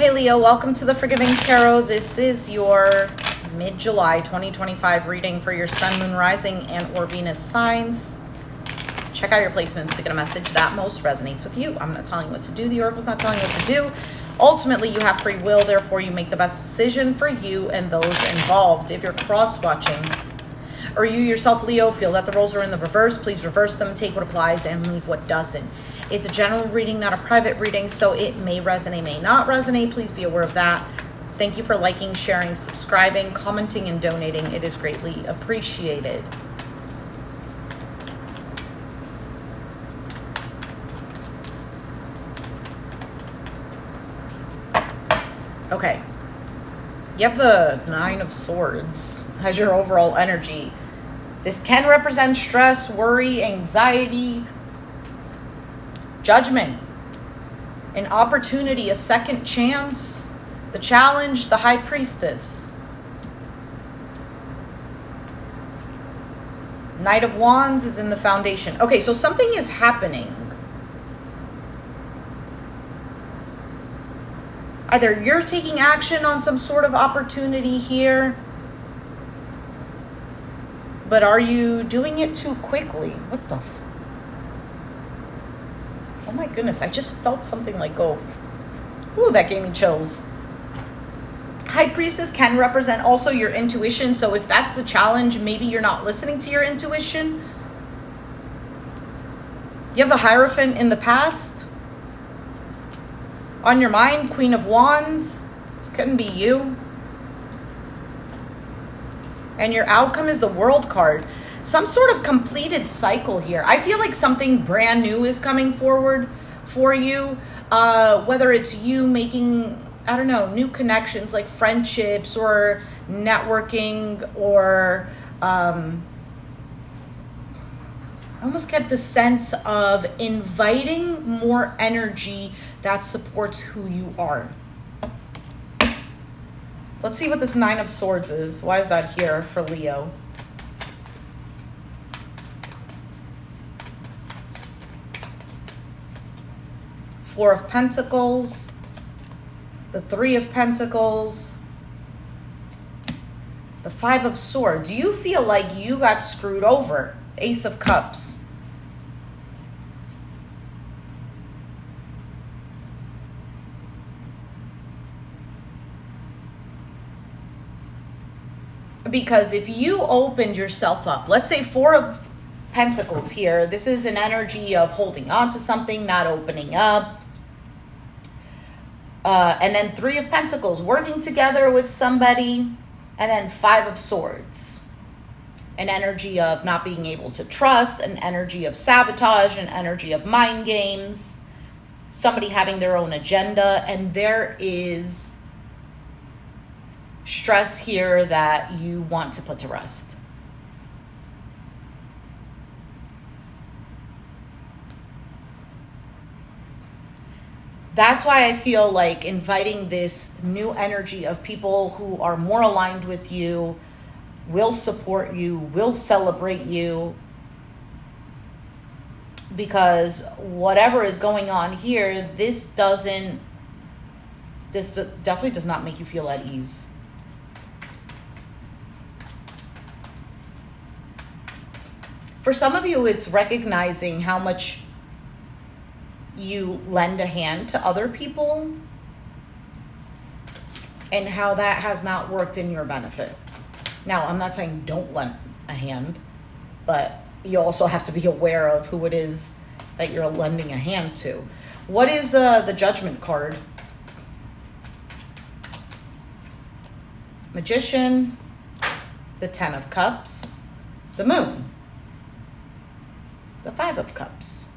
Hey Leo, welcome to the Forgiving Tarot. This is your mid-July 2025 reading for your Sun, Moon, Rising, and or Venus signs. Check out your placements to get a message that most resonates with you. I'm not telling you what to do. The Oracle's not telling you what to do. Ultimately, you have free will. Therefore, you make the best decision for you and those involved. If you're cross-watching, or you yourself, Leo, feel that the roles are in the reverse, please reverse them, take what applies, and leave what doesn't. It's a general reading, not a private reading, so it may resonate, may not resonate. Please be aware of that. Thank you for liking, sharing, subscribing, commenting, and donating. It is greatly appreciated. Okay. You have the Nine of Swords as your overall energy. This can represent stress, worry, anxiety, judgment, an opportunity, a second chance, the challenge, the High Priestess. Knight of Wands is in the Foundation. Okay, so something is happening. Either you're taking action on some sort of opportunity here, but are you doing it too quickly? What the oh my goodness, I just felt something like go. Ooh, that gave me chills. High Priestess can represent also your intuition. So if that's the challenge, maybe you're not listening to your intuition. You have the Hierophant in the past. On your mind, Queen of Wands. This couldn't be you. And your outcome is the World card. Some sort of completed cycle here. I feel like something brand new is coming forward for you. Whether it's you making, I don't know, new connections like friendships or networking, or I almost get the sense of inviting more energy that supports who you are. Let's see what this Nine of Swords is. Why is that here for Leo? Four of Pentacles, the Three of Pentacles, the Five of Swords. You feel like you got screwed over. Ace of Cups. Because if you opened yourself up, let's say Four of Pentacles here, this is an energy of holding on to something, not opening up. And then Three of Pentacles, working together with somebody. And then Five of Swords, an energy of not being able to trust, an energy of sabotage, an energy of mind games, somebody having their own agenda. And there is stress here that you want to put to rest. That's why I feel like inviting this new energy of people who are more aligned with you, will support you, will celebrate you. Because whatever is going on here, this definitely does not make you feel at ease. For some of you, it's recognizing how much you lend a hand to other people and how that has not worked in your benefit. Now, I'm not saying don't lend a hand, but you also have to be aware of who it is that you're lending a hand to. What is the Judgment card? Magician, the Ten of Cups, the Moon, the Five of Cups.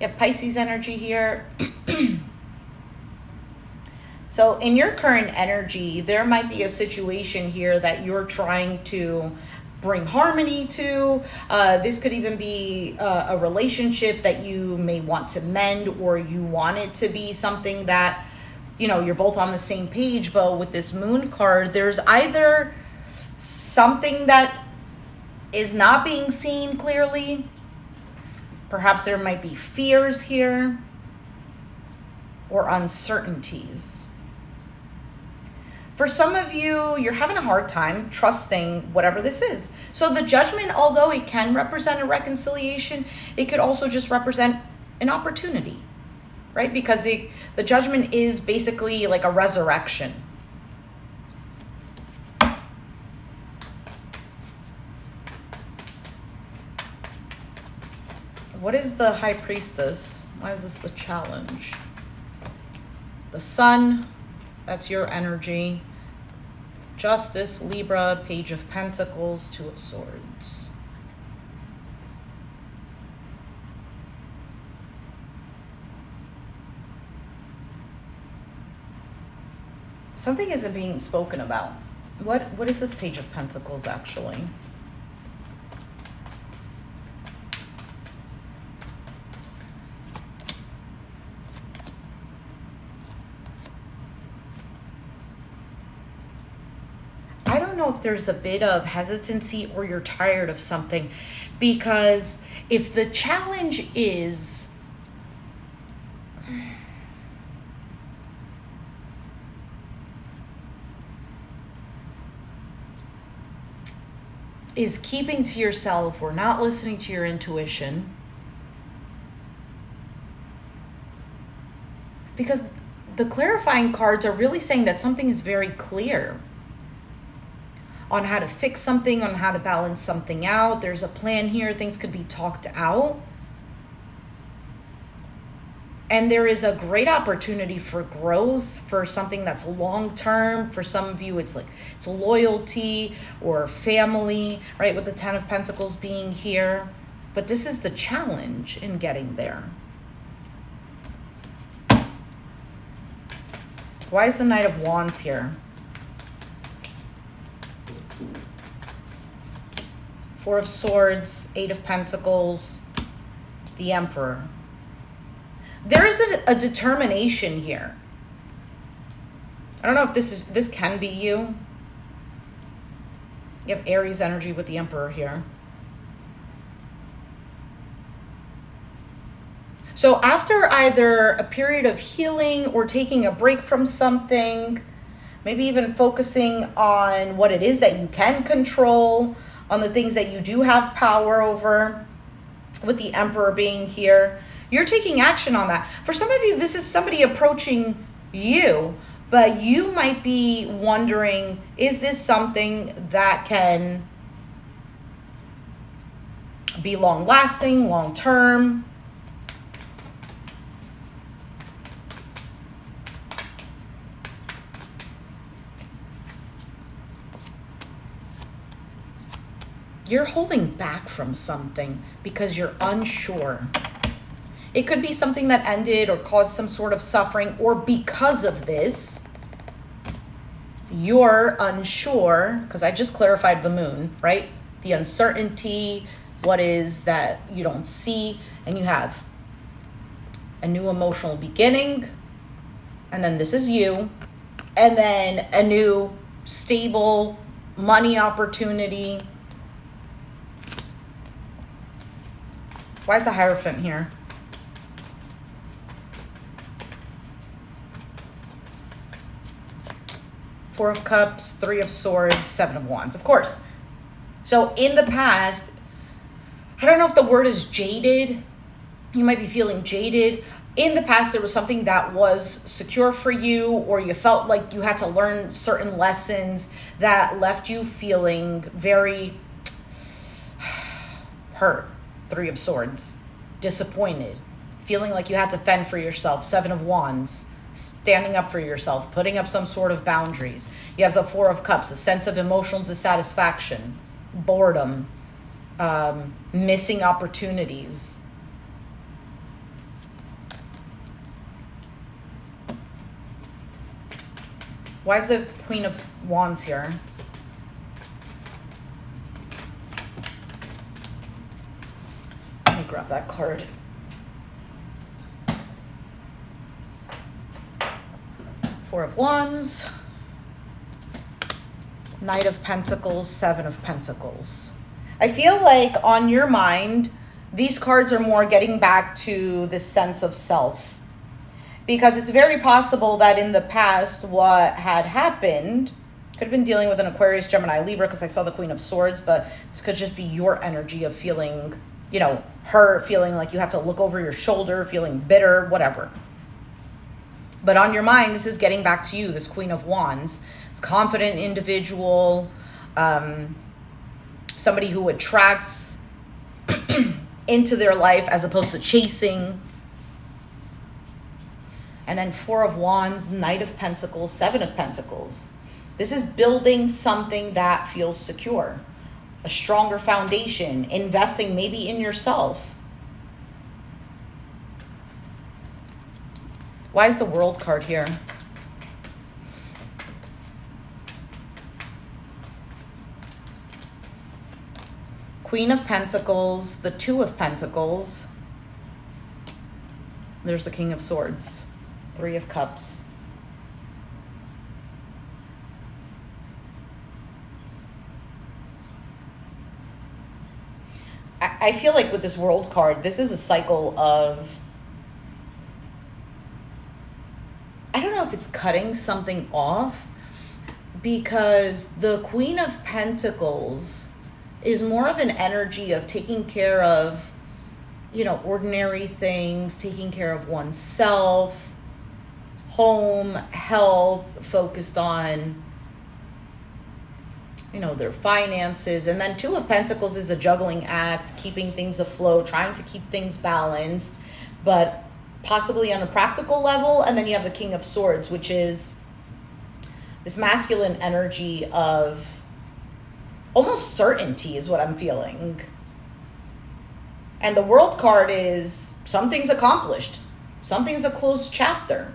You have Pisces energy here. So in your current energy, there might be a situation here that you're trying to bring harmony to. This could even be a relationship that you may want to mend, or you want it to be something that, you know, you're both on the same page. But with this Moon card, there's either something that is not being seen clearly. Perhaps there might be fears here. or uncertainties. For some of you, you're having a hard time trusting whatever this is. So the Judgment, although it can represent a reconciliation, it could also just represent an opportunity, right? Because the Judgment is basically like a resurrection. What is the High Priestess? Why is this the challenge? The Sun, that's your energy. Justice, Libra, Page of Pentacles, Two of Swords. Something isn't being spoken about. What is this Page of Pentacles actually? I don't know if there's a bit of hesitancy or you're tired of something, because if the challenge is keeping to yourself or not listening to your intuition, because the clarifying cards are really saying that something is very clear on how to fix something, on how to balance something out. There's a plan here. Things could be talked out. And there is a great opportunity for growth, for something that's long-term. For some of you, it's loyalty or family, right? With the Ten of Pentacles being here. But this is the challenge in getting there. Why is the Knight of Wands here? Four of Swords, Eight of Pentacles, the Emperor. There is a determination here. I don't know if this can be you. You have Aries energy with the Emperor here. So after either a period of healing or taking a break from something, maybe even focusing on what it is that you can control, on the things that you do have power over, with the Emperor being here, you're taking action on that. For some of you, this is somebody approaching you, but you might be wondering, is this something that can be long-lasting, long-term? You're holding back from something because you're unsure. It could be something that ended or caused some sort of suffering, or because of this, you're unsure, because I just clarified the Moon, right? The uncertainty, what is that you don't see, and you have a new emotional beginning, and then this is you, and then a new stable money opportunity. Why is the Hierophant here? Four of Cups, Three of Swords, Seven of Wands, of course. So in the past, I don't know if the word is jaded. You might be feeling jaded. In the past, there was something that was secure for you, or you felt like you had to learn certain lessons that left you feeling very hurt. Three of Swords, disappointed, feeling like you had to fend for yourself. Seven of Wands, standing up for yourself, putting up some sort of boundaries. You have the Four of Cups, a sense of emotional dissatisfaction, boredom, missing opportunities. Why is the Queen of Wands here? Grab that card. Four of Wands, Knight of Pentacles, Seven of Pentacles. I feel like on your mind, these cards are more getting back to this sense of self. because it's very possible that in the past what had happened could have been dealing with an Aquarius, Gemini, Libra, because I saw the Queen of Swords, but this could just be your energy of feeling, you know, her feeling like you have to look over your shoulder, feeling bitter, whatever. But on your mind, this is getting back to you, this Queen of Wands, this confident individual, somebody who attracts into their life as opposed to chasing. And then Four of Wands, Knight of Pentacles, Seven of Pentacles. This is building something that feels secure, a stronger foundation, investing maybe in yourself. Why is the World card here? Queen of Pentacles, the Two of Pentacles. There's the King of Swords, Three of Cups. I feel like with this World card, this is a cycle of, I don't know if it's cutting something off, because the Queen of Pentacles is more of an energy of taking care of, you know, ordinary things, taking care of oneself, home, health, focused on, you know, their finances. And then Two of Pentacles is a juggling act, keeping things afloat, trying to keep things balanced, but possibly on a practical level. And then you have the King of Swords, which is this masculine energy of almost certainty is what I'm feeling. And the World card is something's accomplished. Something's a closed chapter.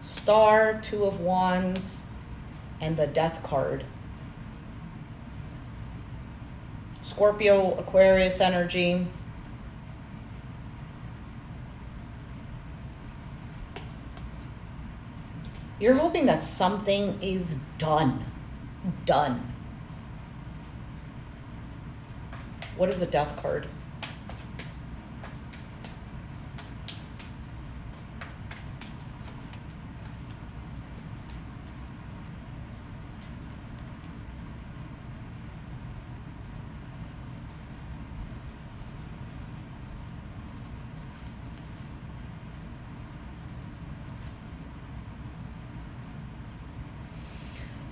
Star, Two of Wands, and the Death card. Scorpio, Aquarius energy. You're hoping that something is done. Done. What is the Death card?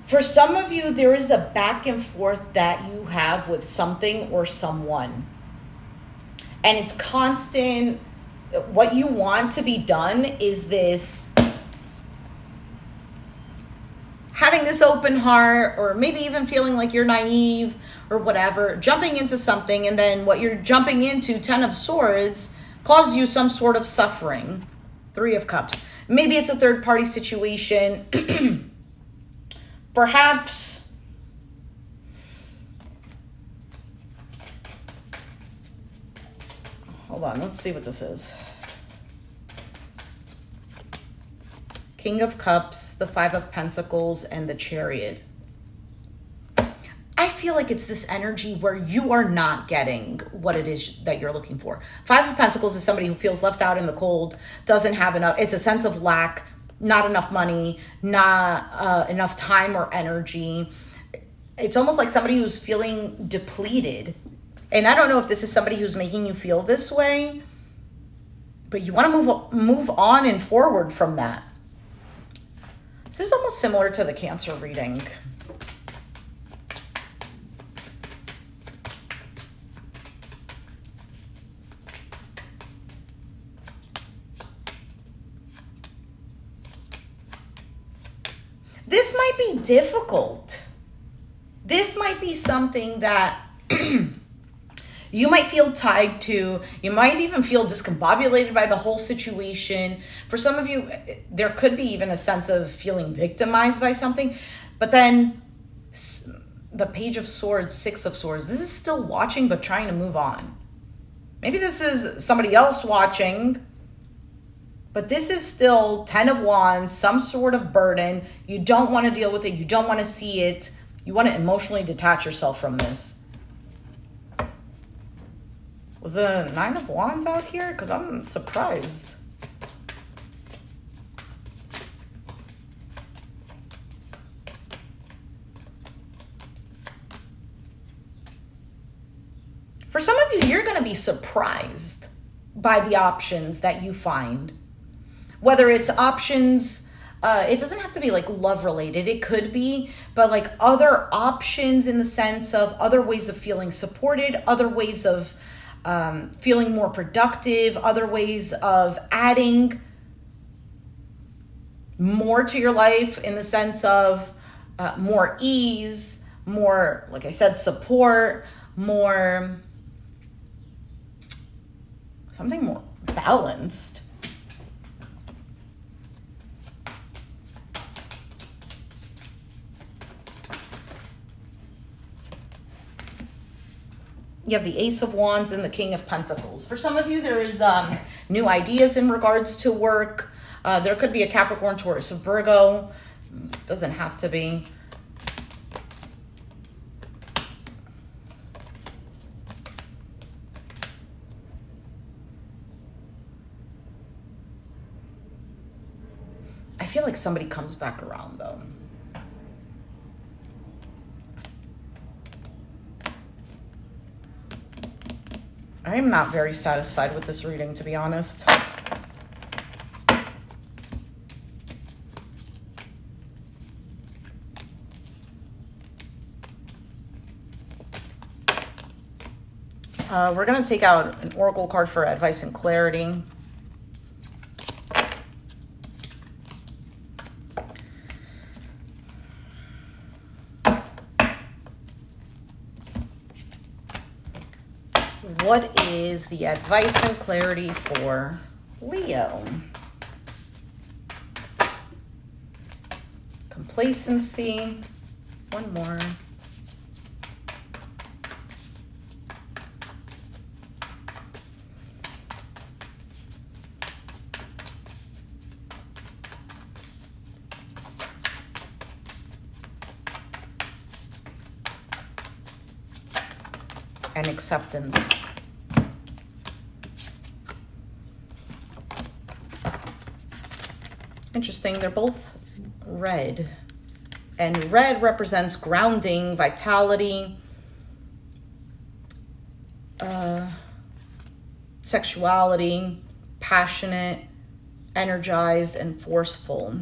For some of you, there is a back and forth that you have with something or someone. And it's constant. What you want to be done is this, having this open heart, or maybe even feeling like you're naive or whatever, jumping into something, and then what you're jumping into, Ten of Swords, caused you some sort of suffering. Three of Cups. Maybe it's a third-party situation. Perhaps hold on, let's see what this is. King of Cups, the Five of Pentacles, and the Chariot. I feel like it's this energy where you are not getting what it is that you're looking for. Five of Pentacles is somebody who feels left out in the cold, doesn't have enough. It's a sense of lack. Not enough money, not enough time or energy. It's almost like somebody who's feeling depleted. And I don't know if this is somebody who's making you feel this way, but you want to move on and forward from that. This is almost similar to the Cancer reading. This might be difficult. This might be something that you might feel tied to. You might even feel discombobulated by the whole situation. For some of you, there could be even a sense of feeling victimized by something. But then the Page of Swords, Six of Swords, this is still watching but trying to move on. Maybe this is somebody else watching But this is still 10 of Wands, some sort of burden. You don't want to deal with it. You don't want to see it. You want to emotionally detach yourself from this. Was the 9 of Wands out here? Because I'm surprised. For some of you, you're going to be surprised by the options that you find. Whether it's options, it doesn't have to be like love related. It could be, but like other options in the sense of other ways of feeling supported, other ways of feeling more productive, other ways of adding more to your life in the sense of more ease, more, like I said, support, more, something more balanced. You have the Ace of Wands and the King of Pentacles. For some of you, there is new ideas in regards to work. There could be a Capricorn, Taurus, a Virgo. Doesn't have to be. I feel like somebody comes back around, though. I am not very satisfied with this reading, to be honest. We're going to take out an oracle card for advice and clarity. What is the advice and clarity for Leo? Complacency. One more. And acceptance. Interesting, they're both red. And red represents grounding, vitality, sexuality, passionate, energized, and forceful.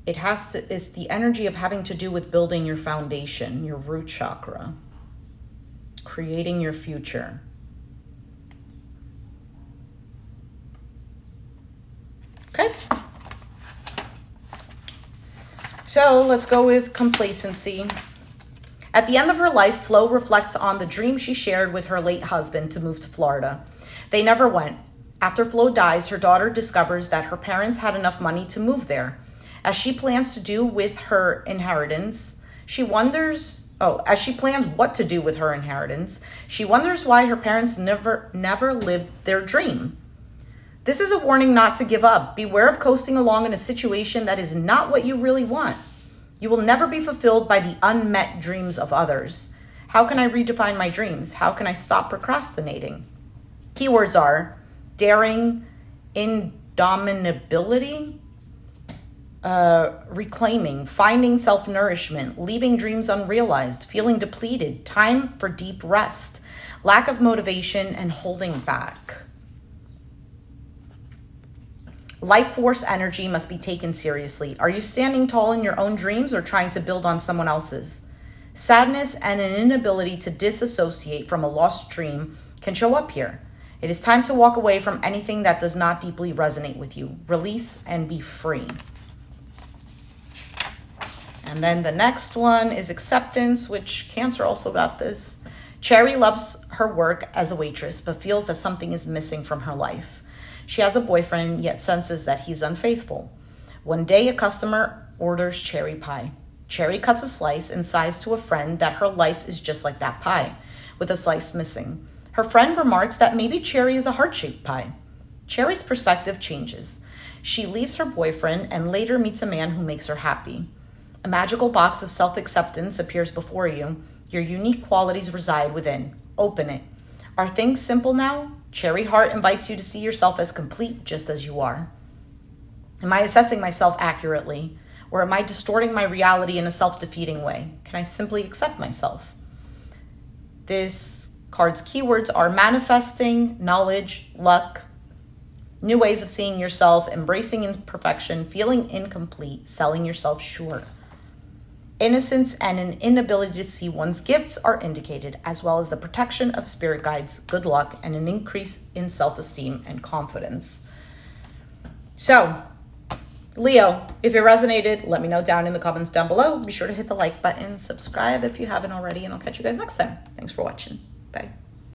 It's the energy of having to do with building your foundation, your root chakra, creating your future. Okay. So let's go with complacency. At the end of her life, Flo reflects on the dream she shared with her late husband to move to Florida. They never went. After Flo dies, her daughter discovers that her parents had enough money to move there. As she plans to do with her inheritance, as she plans what to do with her inheritance, she wonders why her parents never lived their dream. This is a warning not to give up. Beware of coasting along in a situation that is not what you really want. You will never be fulfilled by the unmet dreams of others. How can I redefine my dreams? How can I stop procrastinating? Keywords are daring, indomitability, reclaiming, finding self-nourishment, leaving dreams unrealized, feeling depleted, time for deep rest, lack of motivation, and holding back. Life force energy must be taken seriously. Are you standing tall in your own dreams or trying to build on someone else's? Sadness and an inability to disassociate from a lost dream can show up here. It is time to walk away from anything that does not deeply resonate with you. Release and be free. And then the next one is acceptance, which Cancer also got this. Cherry loves her work as a waitress, but feels that something is missing from her life. She has a boyfriend, yet senses that he's unfaithful. One day, a customer orders cherry pie. Cherry cuts a slice and sighs to a friend that her life is just like that pie, with a slice missing. Her friend remarks that maybe Cherry is a heart-shaped pie. Cherry's perspective changes. She leaves her boyfriend and later meets a man who makes her happy. A magical box of self-acceptance appears before you. Your unique qualities reside within. Open it. Are things simple now? Cherry Heart invites you to see yourself as complete just as you are. Am I assessing myself accurately? Or am I distorting my reality in a self-defeating way? Can I simply accept myself? This card's keywords are manifesting, knowledge, luck, new ways of seeing yourself, embracing imperfection, feeling incomplete, selling yourself short. Innocence and an inability to see one's gifts are indicated, as well as the protection of spirit guides, good luck, and an increase in self-esteem and confidence. So, Leo, if it resonated, let me know down in the comments down below. Be sure to hit the like button, subscribe if you haven't already, and I'll catch you guys next time. Thanks for watching. Bye.